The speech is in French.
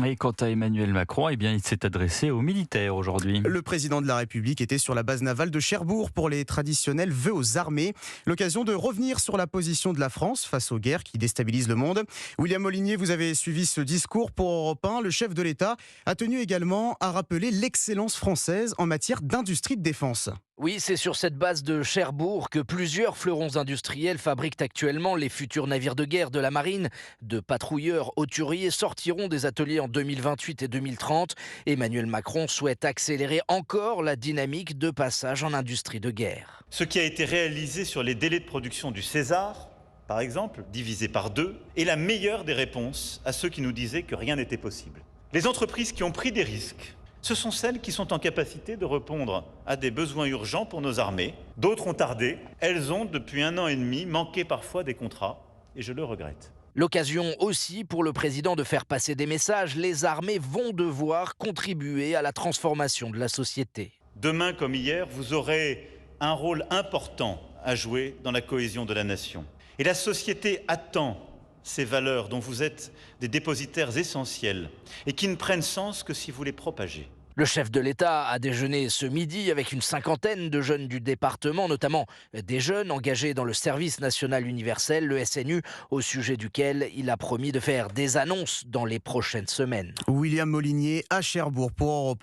Et quant à Emmanuel Macron, eh bien, il s'est adressé aux militaires aujourd'hui. Le président de la République était sur la base navale de Cherbourg pour les traditionnels vœux aux armées. L'occasion de revenir sur la position de la France face aux guerres qui déstabilisent le monde. William Molinier, vous avez suivi ce discours pour Europe 1. Le chef de l'État a tenu également à rappeler l'excellence française en matière d'industrie de défense. Oui, c'est sur cette base de Cherbourg que plusieurs fleurons industriels fabriquent actuellement les futurs navires de guerre de la marine. De patrouilleurs hauturiers sortiront des ateliers en 2028 et 2030. Emmanuel Macron souhaite accélérer encore la dynamique de passage en industrie de guerre. Ce qui a été réalisé sur les délais de production du César, par exemple, divisé par 2, est la meilleure des réponses à ceux qui nous disaient que rien n'était possible. Les entreprises qui ont pris des risques, ce sont celles qui sont en capacité de répondre à des besoins urgents pour nos armées. D'autres ont tardé. Elles ont, depuis 1 an et demi, manqué parfois des contrats, et je le regrette. L'occasion aussi pour le président de faire passer des messages. Les armées vont devoir contribuer à la transformation de la société. Demain comme hier, vous aurez un rôle important à jouer dans la cohésion de la nation. Et la société attend ces valeurs dont vous êtes des dépositaires essentiels et qui ne prennent sens que si vous les propagez. Le chef de l'État a déjeuné ce midi avec une cinquantaine de jeunes du département, notamment des jeunes engagés dans le service national universel, le SNU, au sujet duquel il a promis de faire des annonces dans les prochaines semaines. William Molinier à Cherbourg pour Europe 1.